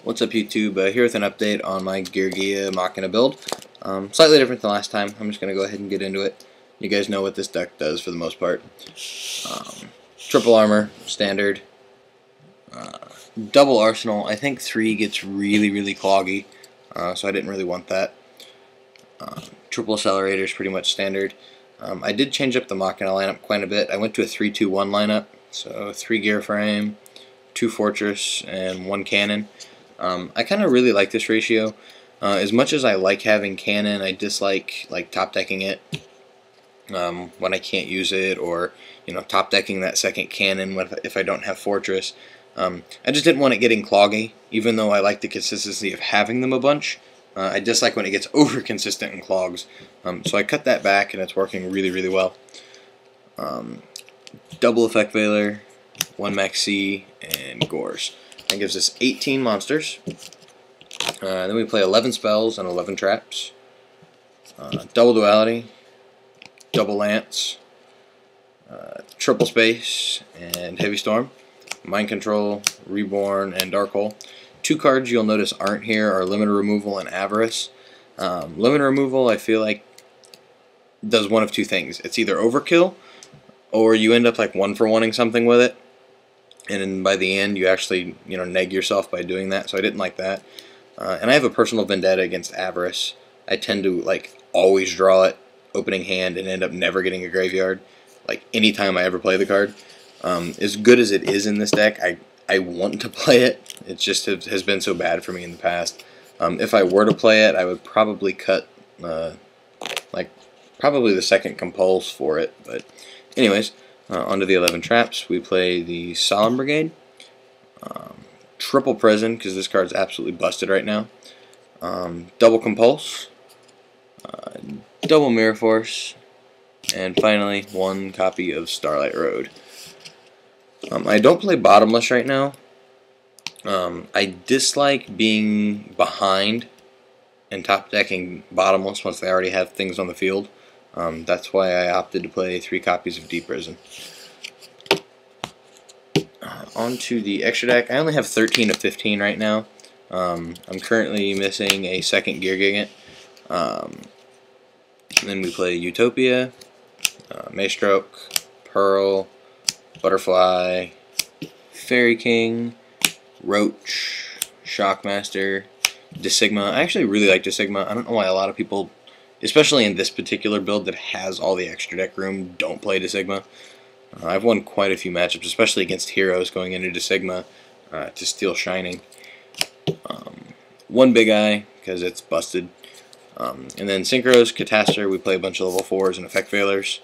What's up YouTube? Here with an update on my Gear Machina build. Slightly different than last time. I'm just going to go ahead and get into it. You guys know what this deck does for the most part. Triple armor, standard. Double arsenal. I think 3 gets really cloggy, so I didn't really want that. Triple accelerator is pretty much standard. I did change up the Machina lineup quite a bit. I went to a 3-2-1 lineup, so 3 gear frame, 2 fortress, and 1 cannon. I kind of really like this ratio. As much as I like having cannon, I dislike top decking it when I can't use it, or top decking that second cannon if I don't have fortress. I just didn't want it getting cloggy, even though I like the consistency of having them a bunch. I dislike when it gets over consistent and clogs. So I cut that back, and it's working really well. Double effect veiler, 1 max C, and Gores. That gives us 18 monsters. Then we play 11 spells and 11 traps. Double duality, double lance, triple space, and heavy storm. Mind control, reborn, and dark hole. 2 cards you'll notice aren't here are limiter removal and avarice. Limiter removal, I feel like, does one of 2 things. It's either overkill, or you end up like 1-for-1ing something with it, and then by the end you actually neg yourself by doing that. So I didn't like that. And I have a personal vendetta against avarice. I tend to always draw it opening hand and end up never getting a graveyard, anytime I ever play the card. As good as it is in this deck, I want to play it. It just has been so bad for me in the past. If I were to play it, I would probably cut probably the second compulse for it. But anyways, onto the 11 traps. We play the Solemn Brigade, triple prison because this card's absolutely busted right now, double compulse, double mirror force, and finally 1 copy of Starlight Road. I don't play bottomless right now. I dislike being behind and top decking bottomless once they already have things on the field. That's why I opted to play 3 copies of Deep Prison. Onto the extra deck. I only have 13 of 15 right now. I'm currently missing a second Gear Gigant. Then we play Utopia, Maystroke, Pearl, Butterfly, Fairy King, Roach, Shockmaster, Desigma. I actually really like Desigma. I don't know why a lot of people, especially in this particular build that has all the extra deck room, don't play Desigma. I've won quite a few matchups, especially against heroes, going into Desigma to steal Shining. 1 Big Eye, because it's busted. And then Synchros, Catastor, we play a bunch of level 4s and Effect Veilers.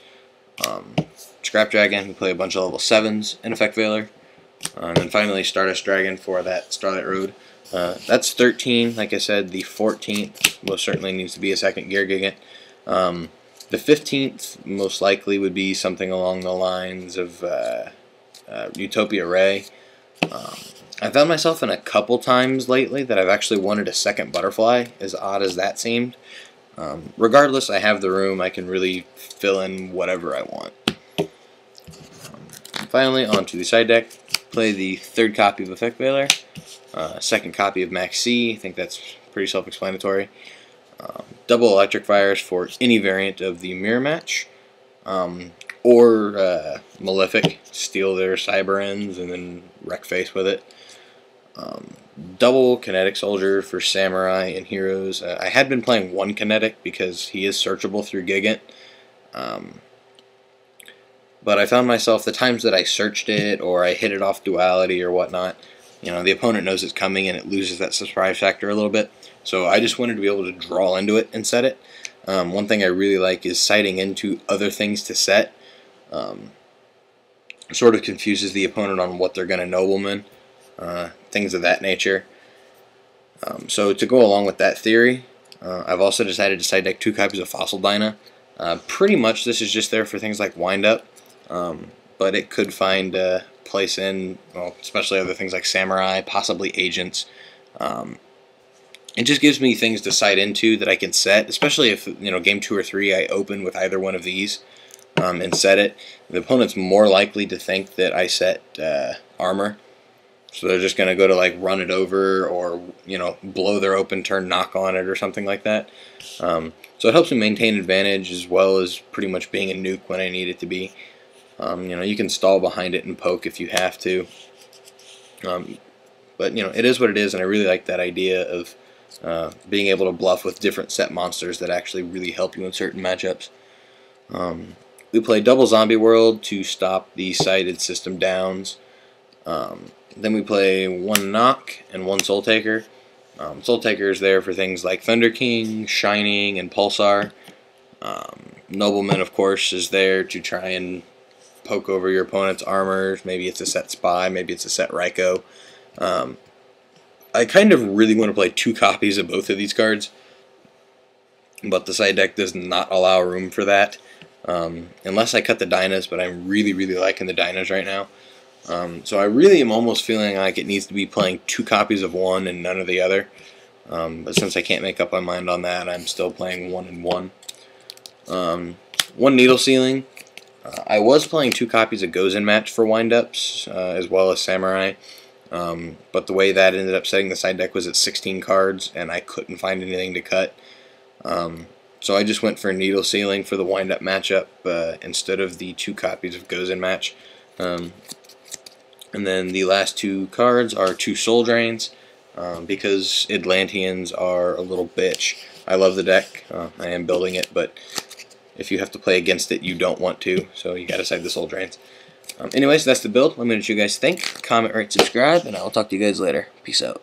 Scrap Dragon, we play a bunch of level 7s and Effect Veiler. And then finally Stardust Dragon for that Starlight Road. That's 13, like I said. The 14th most certainly needs to be a second Gear Gigant. The 15th most likely would be something along the lines of Utopia Ray. I found myself in a couple times lately that I've actually wanted a second Butterfly, as odd as that seemed. Regardless, I have the room. I can really fill in whatever I want. Finally, onto the side deck. Play the 3rd copy of Effect Veiler, 2nd copy of Max C. I think that's pretty self-explanatory. Double Electric Fires for any variant of the Mirror Match, or Malefic, steal their Cyber Ends and then wreck face with it. Double Kinetic Soldier for Samurai and Heroes. I had been playing 1 Kinetic because he is searchable through Gigant. But I found myself, the times that I searched it or I hit it off duality or whatnot, the opponent knows it's coming and it loses that surprise factor a little bit. So I just wanted to be able to draw into it and set it. One thing I really like is sighting into other things to set. Sort of confuses the opponent on what they're going to nobleman, things of that nature. So to go along with that theory, I've also decided to side deck 2 copies of Fossil Dyna. Pretty much this is just there for things like Wind Up, but it could find a place in, well, especially other things like Samurai, possibly Agents. It just gives me things to sight into that I can set, especially if game 2 or 3 I open with either one of these and set it. The opponent's more likely to think that I set armor, So they're just going to go to like run it over or, you know, blow their open turn, knock on it or something like that. So it helps me maintain advantage as well as pretty much being a nuke when I need it to be. You know, you can stall behind it and poke if you have to. But, you know, it is what it is, and I really like that idea of being able to bluff with different set monsters that actually really help you in certain matchups. We play double Zombie World to stop the sighted system downs. Then we play one Knock and one Soul Taker. Soul Taker is there for things like Thunder King, Shining, and Pulsar. Nobleman, of course, is there to try and poke over your opponent's armors. Maybe it's a set Spy, maybe it's a set Raikou. I kind of really want to play 2 copies of both of these cards, but the side deck does not allow room for that. Unless I cut the Dynas, but I'm really liking the Dynas right now. So I really am almost feeling like it needs to be playing 2 copies of one and none of the other. But since I can't make up my mind on that, I'm still playing 1 and 1. One Needle Ceiling. I was playing 2 copies of Gozen Match for windups, as well as Samurai. But the way that ended up setting the side deck was at 16 cards, and I couldn't find anything to cut. So I just went for Needle Ceiling for the wind-up matchup instead of the 2 copies of Gozen Match. And then the last 2 cards are 2 Soul Drains, because Atlanteans are a little bitch. I love the deck, I am building it, but if you have to play against it, you don't want to, so you gotta side the Soul Drains. Anyways, that's the build. Let me know what you guys think. Comment, rate, subscribe, and I'll talk to you guys later. Peace out.